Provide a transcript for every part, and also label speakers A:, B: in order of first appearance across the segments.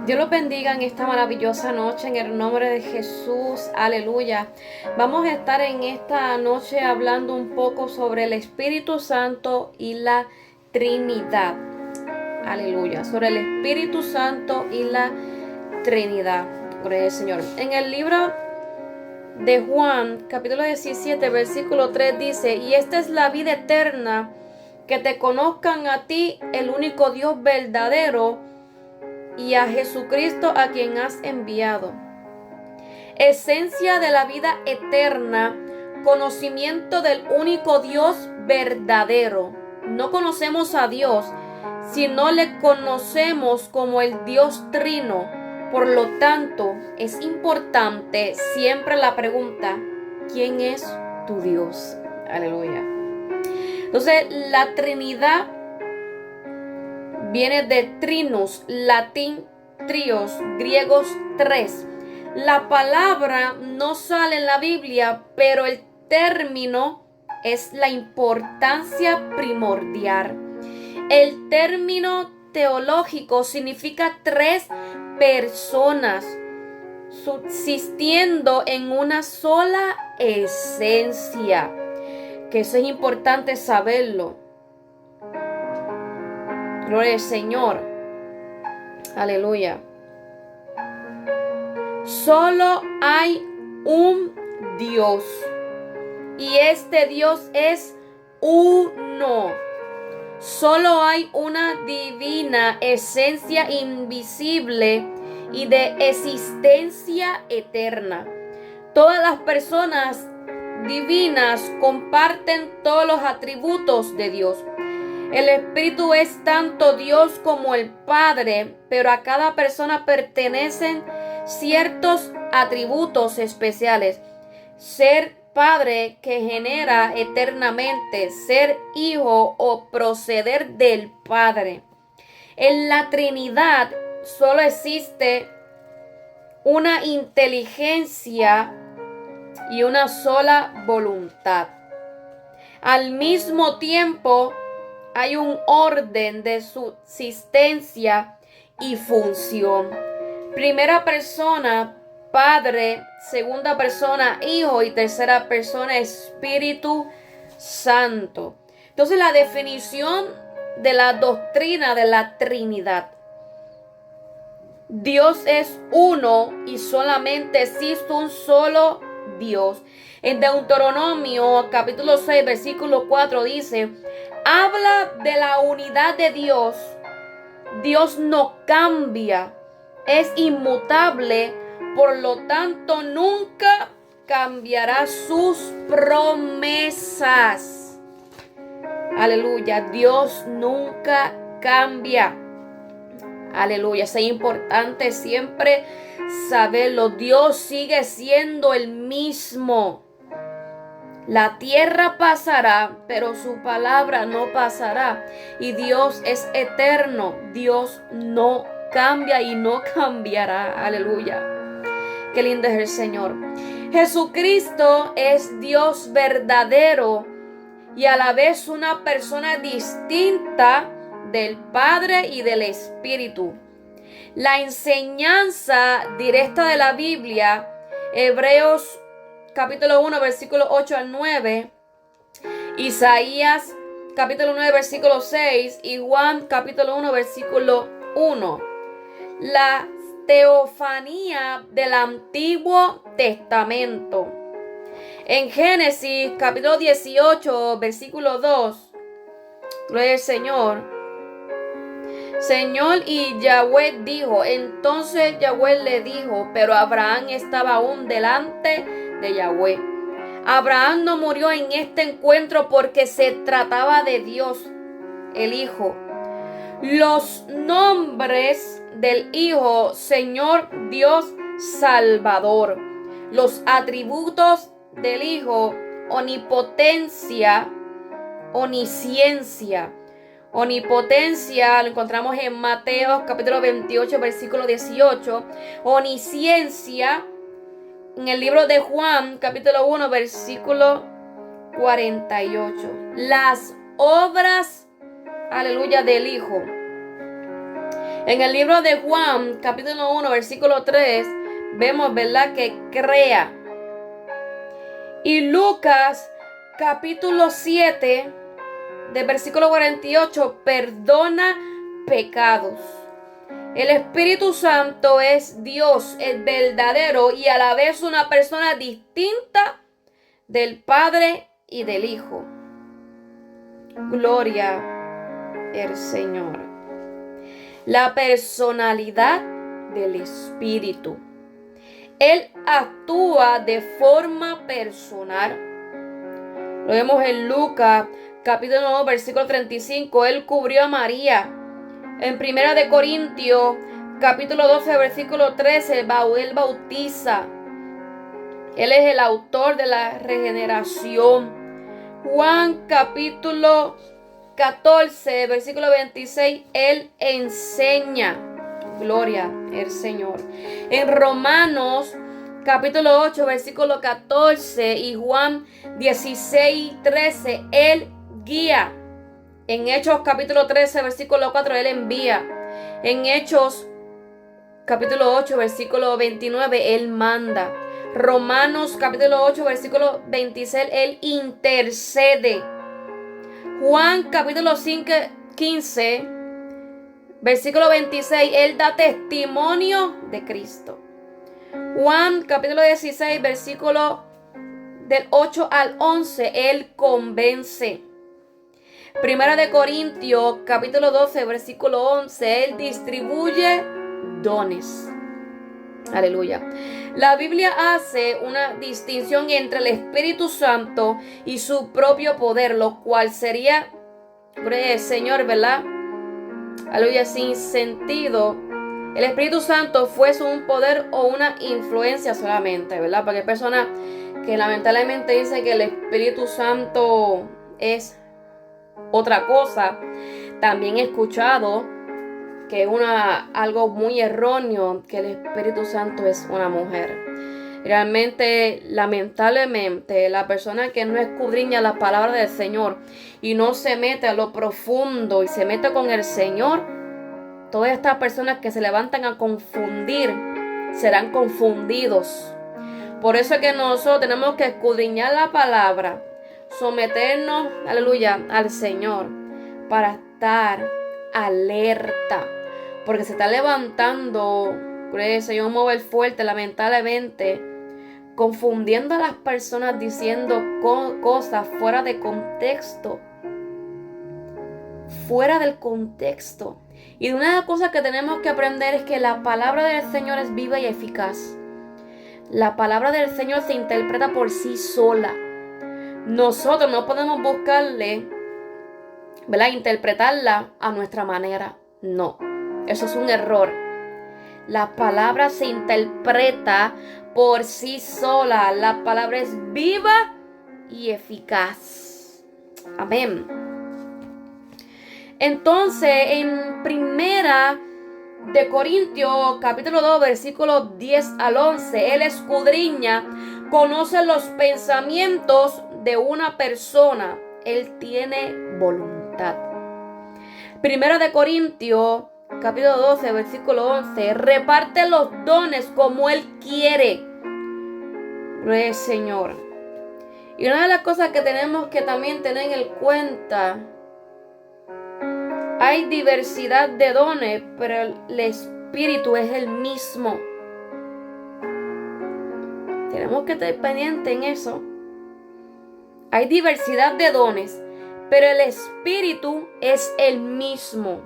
A: Dios los bendiga en esta maravillosa noche en el nombre de Jesús, aleluya. Vamos a estar en esta noche hablando un poco sobre el Espíritu Santo y la Trinidad, aleluya, sobre el Espíritu Santo y la Trinidad, gloria al Señor. En el libro de Juan, capítulo 17, versículo 3 dice: y esta es la vida eterna, que te conozcan a ti, el único Dios verdadero, y a Jesucristo a quien has enviado. Esencia de la vida eterna, conocimiento del único Dios verdadero. No conocemos a Dios, sino le conocemos como el Dios Trino. Por lo tanto, es importante siempre la pregunta: ¿quién es tu Dios? Aleluya. Entonces, la Trinidad viene de trinos, latín trios, griegos tres. La palabra no sale en la Biblia, pero el término es la importancia primordial. El término teológico significa tres personas subsistiendo en una sola esencia. Que eso es importante saberlo. Gloria al Señor. Aleluya. Solo hay un Dios. Y este Dios es uno. Solo hay una divina esencia invisible y de existencia eterna. Todas las personas divinas comparten todos los atributos de Dios. El Espíritu es tanto Dios como el Padre, pero a cada persona pertenecen ciertos atributos especiales. Ser Padre, que genera eternamente; ser Hijo, o proceder del Padre. En la Trinidad solo existe una inteligencia y una sola voluntad. Al mismo tiempo, hay un orden de subsistencia y función. Primera persona, Padre; segunda persona, Hijo; y tercera persona, Espíritu Santo. Entonces, la definición de la doctrina de la Trinidad: Dios es uno y solamente existe un solo Dios. En Deuteronomio capítulo 6, versículo 4 dice: habla de la unidad de Dios. Dios no cambia, es inmutable, por lo tanto nunca cambiará sus promesas. Aleluya, Dios nunca cambia. Aleluya, es importante siempre saberlo. Dios sigue siendo el mismo. La tierra pasará, pero su palabra no pasará. Y Dios es eterno. Dios no cambia y no cambiará. Aleluya. Qué lindo es el Señor. Jesucristo es Dios verdadero y a la vez una persona distinta del Padre y del Espíritu. La enseñanza directa de la Biblia, Hebreos capítulo 1, versículo 8 al 9, Isaías capítulo 9, versículo 6 y Juan capítulo 1, versículo 1. La teofanía del Antiguo Testamento. En Génesis capítulo 18, versículo 2, gloria al Señor. Señor, y Yahweh dijo. Entonces Yahweh le dijo, pero Abraham estaba aún delante de Yahweh. Abraham no murió en este encuentro porque se trataba de Dios, el Hijo. Los nombres del Hijo: Señor, Dios, Salvador. Los atributos del Hijo: omnipotencia, omnisciencia. Omnipotencia lo encontramos en Mateo capítulo 28, versículo 18. Omnisciencia en el libro de Juan capítulo 1, versículo 48. Las obras, aleluya, del Hijo. En el libro de Juan, capítulo 1, versículo 3, vemos, ¿verdad?, que crea. Y Lucas, capítulo 7, del versículo 48, perdona pecados. El Espíritu Santo es Dios, el verdadero, y a la vez una persona distinta del Padre y del Hijo. Gloria al Señor. La personalidad del Espíritu. Él actúa de forma personal. Lo vemos en Lucas, capítulo 9, versículo 35. Él cubrió a María. En Primera de Corintios, capítulo 12, versículo 13, él bautiza. Él es el autor de la regeneración. Juan, capítulo 14, versículo 26, él enseña. Gloria al Señor. En Romanos, capítulo 8, versículo 14 y Juan 16, 13, él guía. En Hechos capítulo 13, versículo 4, él envía. En Hechos capítulo 8, versículo 29, él manda. Romanos capítulo 8, versículo 26, él intercede. Juan capítulo 5, 15, versículo 26, él da testimonio de Cristo. Juan capítulo 16, versículo del 8 al 11, él convence. Primera de Corintios, capítulo 12, versículo 11, él distribuye dones. Aleluya. La Biblia hace una distinción entre el Espíritu Santo y su propio poder, lo cual sería, Señor, ¿verdad? Aleluya, sin sentido. El Espíritu Santo fuese un poder o una influencia solamente, ¿verdad? Porque hay personas que lamentablemente dicen que el Espíritu Santo es otra cosa. También he escuchado que es algo muy erróneo, que el Espíritu Santo es una mujer. Realmente, lamentablemente, la persona que no escudriña la palabra del Señor y no se mete a lo profundo y se mete con el Señor, todas estas personas que se levantan a confundir serán confundidos. Por eso es que nosotros tenemos que escudriñar la palabra, someternos, aleluya, al Señor, para estar alerta, porque se está levantando, Señor, un mover fuerte, lamentablemente, confundiendo a las personas, diciendo cosas fuera de contexto, fuera del contexto. Y una de las cosas que tenemos que aprender es que la palabra del Señor es viva y eficaz. La palabra del Señor se interpreta por sí sola. Nosotros no podemos buscarle, ¿verdad?, interpretarla a nuestra manera. No, eso es un error. La palabra se interpreta por sí sola. La palabra es viva y eficaz. Amén. Entonces, en Primera de Corintios, capítulo 2, versículos 10 al 11, él escudriña, conoce los pensamientos de una persona. Él tiene voluntad. Primera de Corintios, capítulo 12, versículo 11, reparte los dones como él quiere. Gloria al Señor. Y una de las cosas que tenemos que también tener en cuenta, hay diversidad de dones, pero el Espíritu es el mismo. Tenemos que estar pendientes en eso. Hay diversidad de dones, pero el Espíritu es el mismo.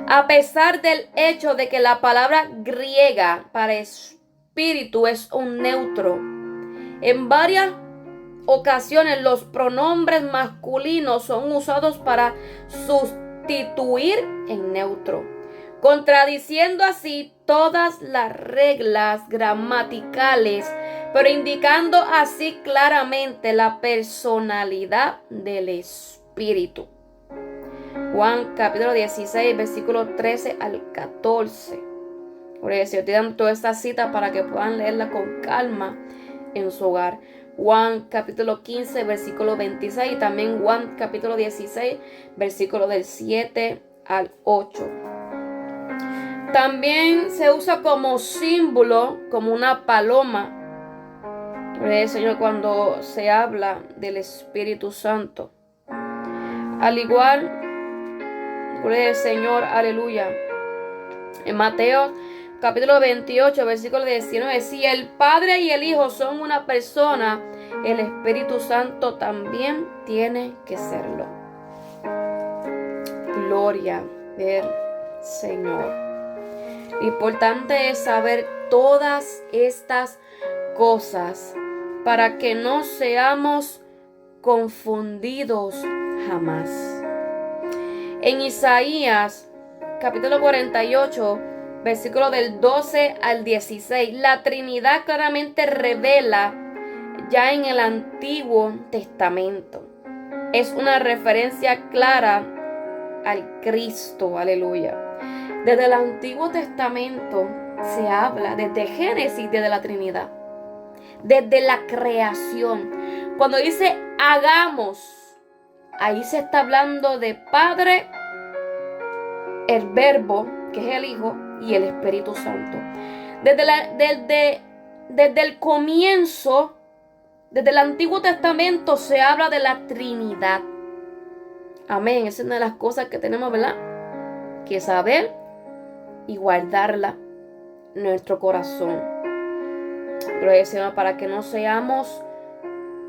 A: A pesar del hecho de que la palabra griega para espíritu es un neutro, en varias ocasiones los pronombres masculinos son usados para sustituir el neutro, contradiciendo así todas las reglas gramaticales, pero indicando así claramente la personalidad del Espíritu. Juan capítulo 16, versículo 13 al 14. Por eso yo estoy dando toda esta cita para que puedan leerla con calma en su hogar. Juan capítulo 15, versículo 26, y también Juan capítulo 16, versículo del 7 al 8. También se usa como símbolo, como una paloma. Gloria al Señor, cuando se habla del Espíritu Santo. Al igual, gloria al Señor, aleluya. En Mateo capítulo 28, versículo 19, si el Padre y el Hijo son una persona, el Espíritu Santo también tiene que serlo. Gloria al Señor. Lo importante es saber todas estas cosas para que no seamos confundidos jamás. En Isaías capítulo 48, versículo del 12 al 16, la Trinidad claramente revela ya en el Antiguo Testamento. Es una referencia clara al Cristo, aleluya. Desde el Antiguo Testamento se habla, desde Génesis, desde la Trinidad, desde la creación. Cuando dice hagamos, ahí se está hablando de Padre, el Verbo, que es el Hijo, y el Espíritu Santo. Desde el comienzo, desde el Antiguo Testamento se habla de la Trinidad. Amén. Esa es una de las cosas que tenemos, ¿verdad?, que saber y guardarla en nuestro corazón. Gloria al Señor, para que no seamos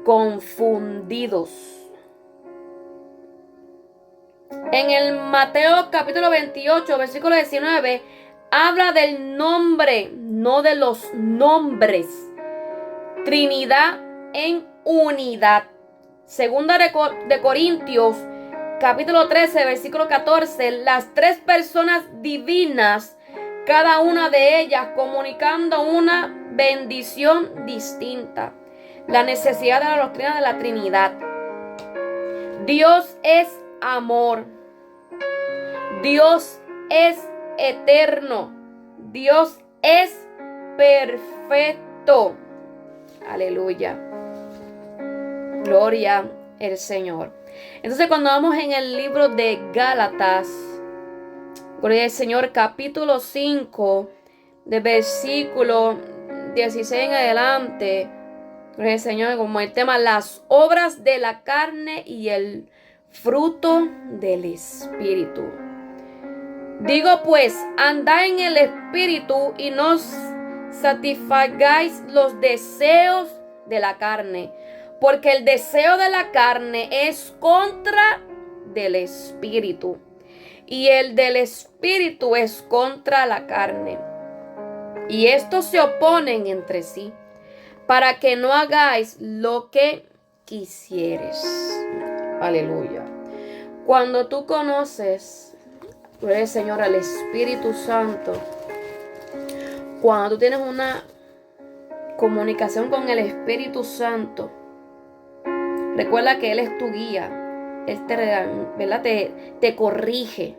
A: confundidos. En el Mateo capítulo 28, versículo 19, habla del nombre, no de los nombres. Trinidad en unidad. Segunda de Corintios capítulo 13, versículo 14, las tres personas divinas, cada una de ellas comunicando una bendición distinta. La necesidad de la doctrina de la Trinidad. Dios es amor. Dios es eterno. Dios es perfecto. Aleluya. Gloria al Señor. Entonces, cuando vamos en el libro de Gálatas, gloria al Señor, capítulo 5, de versículo 16 en adelante, gloria al Señor, como el tema, las obras de la carne y el fruto del Espíritu. Digo pues, andad en el Espíritu y no satisfagáis los deseos de la carne, porque el deseo de la carne es contra del Espíritu, y el del Espíritu es contra la carne. Y estos se oponen entre sí, para que no hagáis lo que quisieres. Aleluya. Cuando tú conoces, gloria al Señor, al Espíritu Santo, cuando tú tienes una comunicación con el Espíritu Santo, recuerda que Él es tu guía. Él te corrige.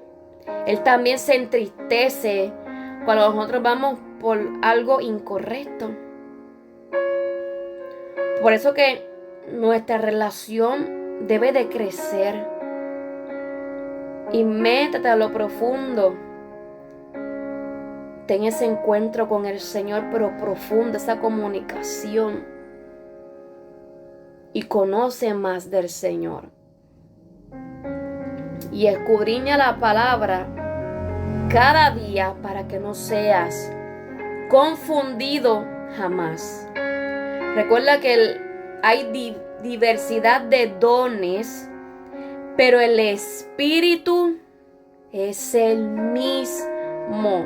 A: Él también se entristece cuando nosotros vamos por algo incorrecto. Por eso que nuestra relación debe de crecer. Y métete a lo profundo. Ten ese encuentro con el Señor, pero profundo, esa comunicación. Y conoce más del Señor. Y escudriña la palabra cada día para que no seas confundido jamás. Recuerda que hay diversidad de dones, pero el Espíritu es el mismo.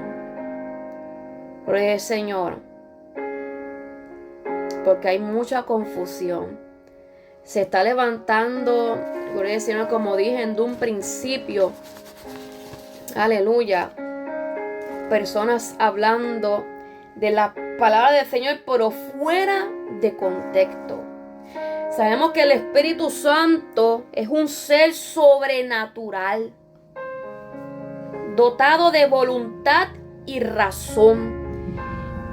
A: Gloria al Señor. Porque hay mucha confusión. Se está levantando, gloria al Señor, como dije en un principio. Aleluya. Personas hablando de la palabra del Señor, pero fuera de contexto. Sabemos que el Espíritu Santo es un ser sobrenatural, dotado de voluntad y razón.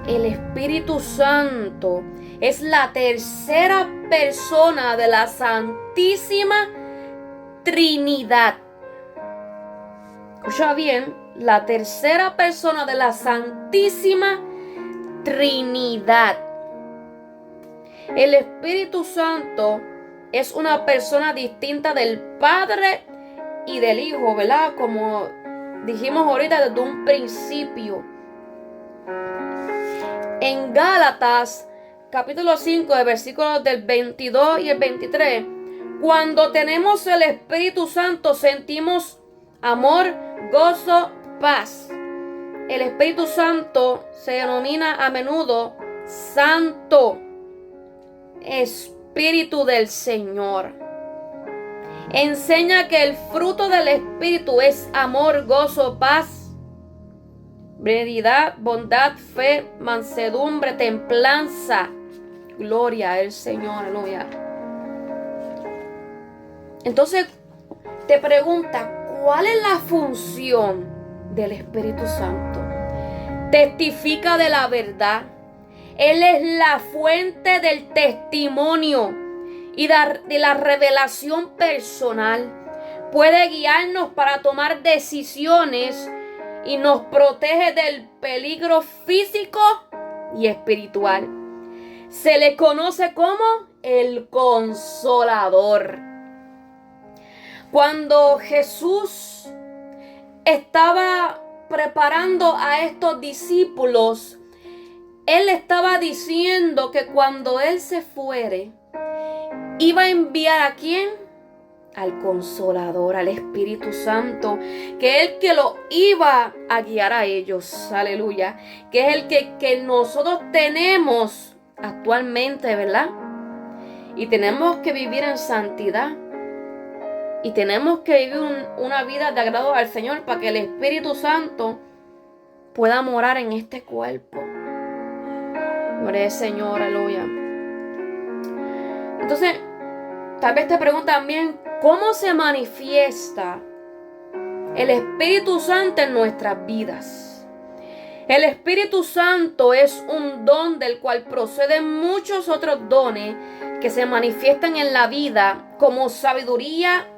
A: El Espíritu Santo es la tercera persona de la Santísima Trinidad. Escucha bien, la tercera persona de la Santísima Trinidad. El Espíritu Santo es una persona distinta del Padre y del Hijo, ¿verdad? Como dijimos ahorita desde un principio. En Gálatas, capítulo 5, de versículos del 22 y el 23, cuando tenemos el Espíritu Santo sentimos amor, gozo, paz. El Espíritu Santo se denomina a menudo Santo, Espíritu del Señor. Enseña que el fruto del Espíritu es amor, gozo, paz, benignidad, bondad, fe, mansedumbre, templanza. Gloria al Señor, aleluya. Entonces te pregunta, ¿cuál es la función del Espíritu Santo? Testifica de la verdad. Él es la fuente del testimonio y de la revelación personal. Puede guiarnos para tomar decisiones y nos protege del peligro físico y espiritual. Se le conoce como el Consolador. Cuando Jesús estaba preparando a estos discípulos, Él estaba diciendo que cuando Él se fuere, iba a enviar ¿a quién? Al Consolador, al Espíritu Santo, que es el que lo iba a guiar a ellos, aleluya, que es el que nosotros tenemos actualmente, ¿verdad? Y tenemos que vivir en santidad, y tenemos que vivir una vida de agrado al Señor para que el Espíritu Santo pueda morar en este cuerpo. Gloria al Señor, aleluya. Entonces, tal vez te preguntan también, ¿cómo se manifiesta el Espíritu Santo en nuestras vidas? El Espíritu Santo es un don del cual proceden muchos otros dones que se manifiestan en la vida, como sabiduría,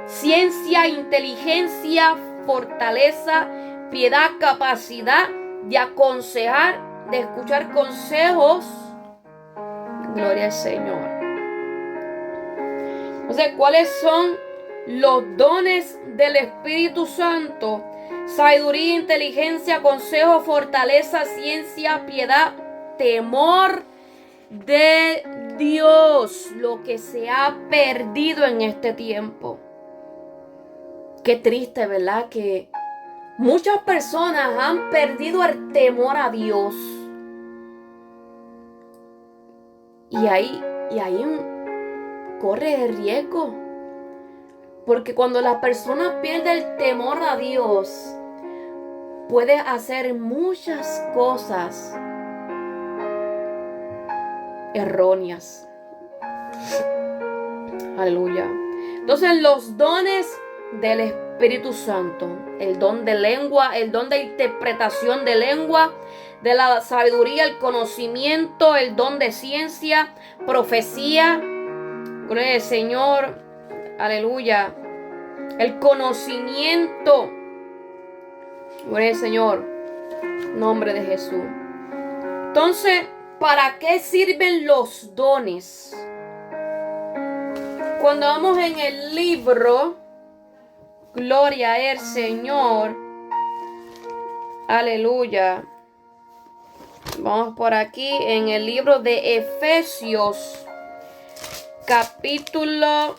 A: ciencia, inteligencia, fortaleza, piedad, capacidad de aconsejar, de escuchar consejos. Gloria al Señor. Entonces, ¿cuáles son los dones del Espíritu Santo? Sabiduría, inteligencia, consejo, fortaleza, ciencia, piedad, temor de Dios. Lo que se ha perdido en este tiempo. Qué triste, ¿verdad? Que muchas personas han perdido el temor a Dios. Y ahí corre el riesgo. Porque cuando la persona pierde el temor a Dios, puede hacer muchas cosas erróneas. Aleluya. Entonces, los dones del Espíritu Santo, el don de lengua, el don de interpretación de lengua, de la sabiduría, el conocimiento, el don de ciencia, profecía, gloria al Señor, aleluya, el conocimiento, gloria al Señor, nombre de Jesús. Entonces, ¿para qué sirven los dones? Cuando vamos en el libro, gloria al Señor, aleluya. Vamos por aquí en el libro de Efesios, capítulo,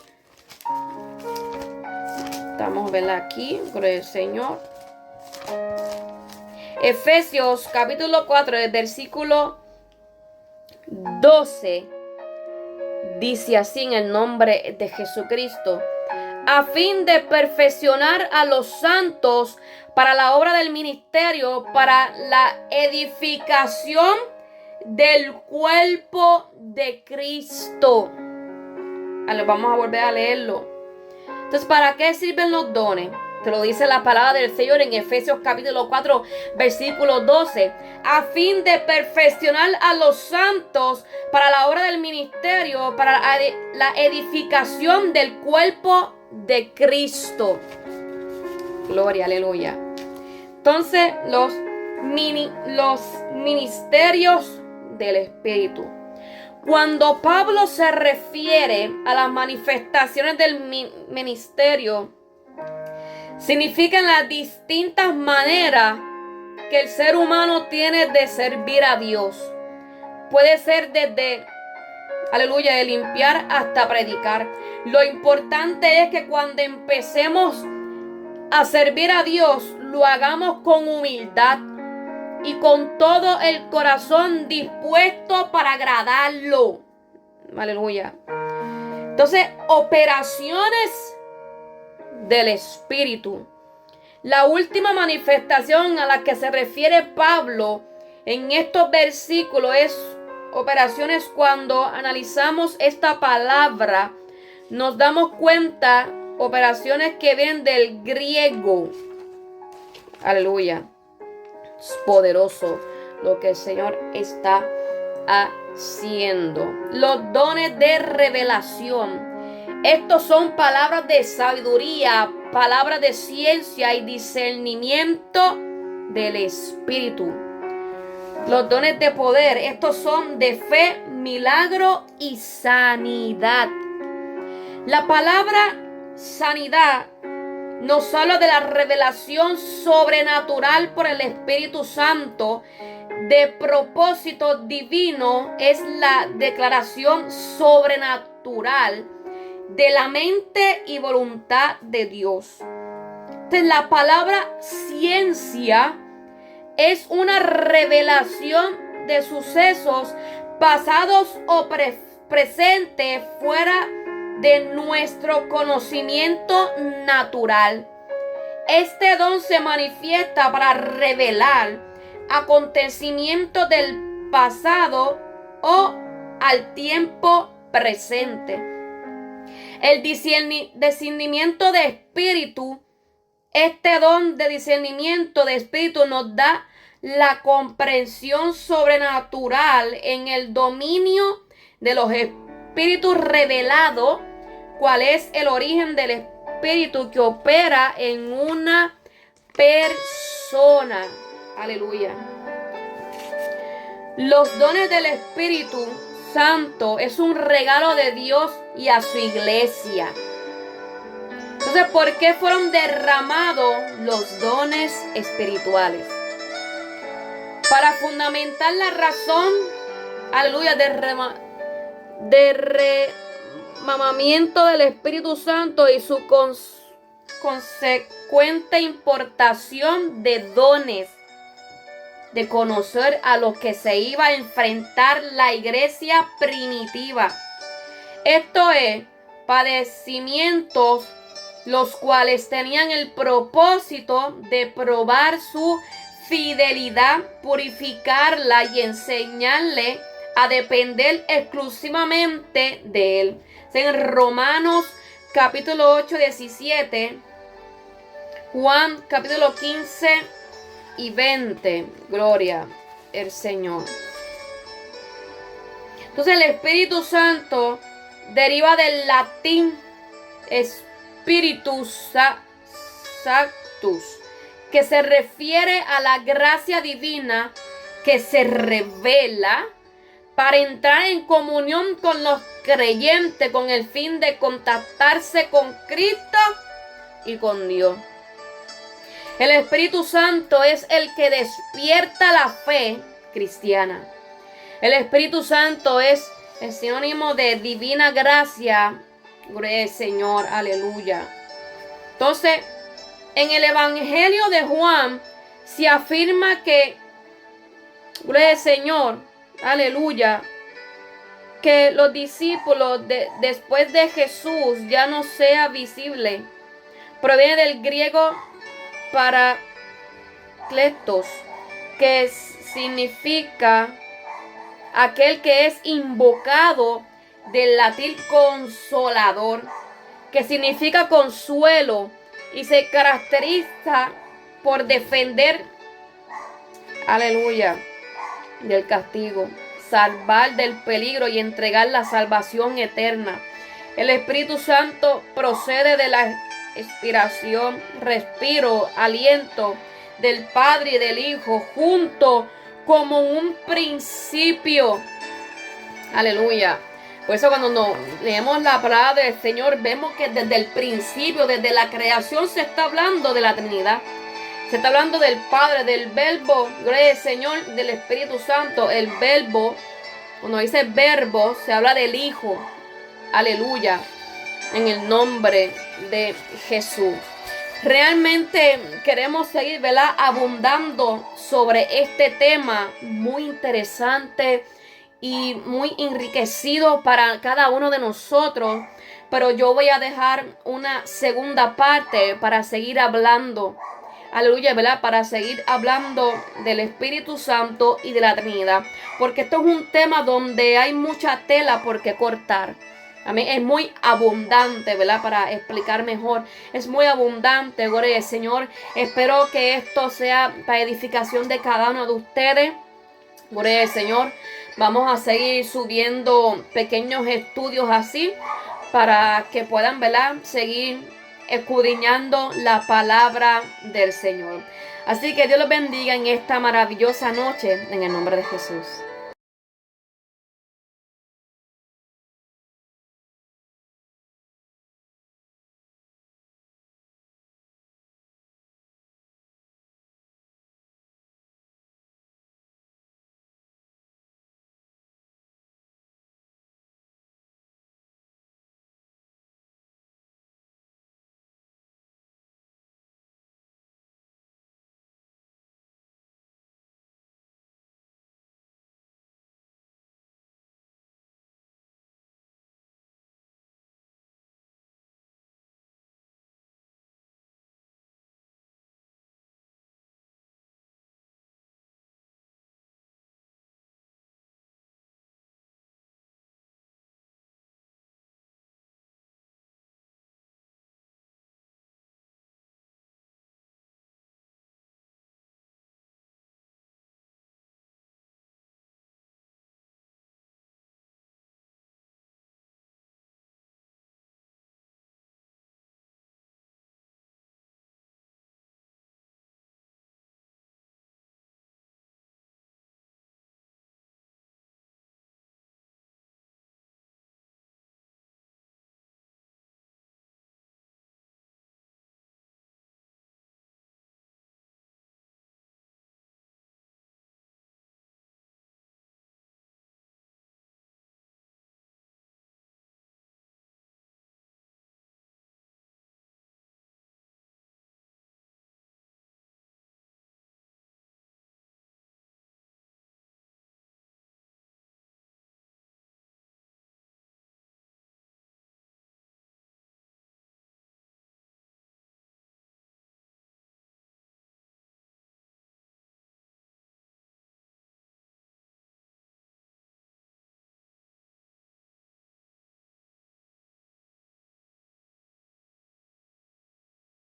A: vamos a verla aquí, gloria al Señor. Efesios, capítulo 4, del versículo 12, dice así en el nombre de Jesucristo: a fin de perfeccionar a los santos para la obra del ministerio, para la edificación del cuerpo de Cristo. Vamos a volver a leerlo. Entonces, ¿para qué sirven los dones? Te lo dice la palabra del Señor en Efesios capítulo 4, versículo 12. A fin de perfeccionar a los santos para la obra del ministerio, para la edificación del cuerpo de Cristo. Gloria, aleluya. Entonces, los ministerios del Espíritu. Cuando Pablo se refiere a las manifestaciones del ministerio, significan las distintas maneras que el ser humano tiene de servir a Dios. Puede ser desde, aleluya, de limpiar hasta predicar. Lo importante es que cuando empecemos a servir a Dios, lo hagamos con humildad y con todo el corazón dispuesto para agradarlo. Aleluya. Entonces, operaciones del Espíritu. La última manifestación a la que se refiere Pablo en estos versículos es operaciones. Cuando analizamos esta palabra, nos damos cuenta, operaciones que vienen del griego. Aleluya. Es poderoso lo que el Señor está haciendo. Los dones de revelación. Estos son palabras de sabiduría, palabras de ciencia y discernimiento del Espíritu. Los dones de poder. Estos son de fe, milagro y sanidad. La palabra sanidad nos habla de la revelación sobrenatural por el Espíritu Santo de propósito divino. Es la declaración sobrenatural de la mente y voluntad de Dios. Entonces, la palabra ciencia es una revelación de sucesos pasados o presentes fuera de nuestro conocimiento natural. Este don se manifiesta para revelar acontecimientos del pasado o al tiempo presente. El discernimiento de espíritu, este don de discernimiento de espíritu nos da la comprensión sobrenatural en el dominio de los espíritus revelados, cuál es el origen del espíritu que opera en una persona. Aleluya. Los dones del Espíritu Santo es un regalo de Dios y a su iglesia. Entonces, ¿por qué fueron derramados los dones espirituales? Para fundamentar la razón, aleluya, de remamamiento del Espíritu Santo y su consecuente importación de dones, de conocer a los que se iba a enfrentar la iglesia primitiva. Esto es, padecimientos, los cuales tenían el propósito de probar su fidelidad, purificarla y enseñarle a depender exclusivamente de Él. En Romanos capítulo 8, 17, Juan capítulo 15 y 20. Gloria al Señor. Entonces, el Espíritu Santo deriva del latín Spiritus Sanctus, que se refiere a la gracia divina que se revela para entrar en comunión con los creyentes con el fin de contactarse con Cristo y con Dios. El Espíritu Santo es el que despierta la fe cristiana. El Espíritu Santo es el sinónimo de divina gracia. Gloria al Señor, aleluya. Entonces, en el Evangelio de Juan se afirma que, gloria al Señor, aleluya, que los discípulos después de Jesús ya no sea visible. Proviene del griego parakletos, que significa aquel que es invocado, del latín consolador, que significa consuelo y se caracteriza por defender, aleluya, del castigo, salvar del peligro y entregar la salvación eterna. El Espíritu Santo procede de la inspiración, respiro, aliento del Padre y del Hijo, junto como un principio. Aleluya. Por eso cuando leemos la palabra del Señor, vemos que desde el principio, desde la creación, se está hablando de la Trinidad. Se está hablando del Padre, del Verbo, gloria al Señor, del Espíritu Santo. El Verbo, cuando dice verbo, se habla del Hijo. Aleluya. En el nombre de Jesús. Realmente queremos seguir, ¿verdad?, abundando sobre este tema muy interesante y muy enriquecido para cada uno de nosotros. Pero yo voy a dejar una segunda parte para seguir hablando. Aleluya, ¿verdad? Para seguir hablando del Espíritu Santo y de la Trinidad. Porque esto es un tema donde hay mucha tela por qué cortar. Amén. Es muy abundante, ¿verdad? Para explicar mejor. Es muy abundante, gloria al Señor. Espero que esto sea para edificación de cada uno de ustedes. Gloria al Señor. Vamos a seguir subiendo pequeños estudios así para que puedan, ¿verdad?, seguir escudriñando la palabra del Señor. Así que Dios los bendiga en esta maravillosa noche, en el nombre de Jesús.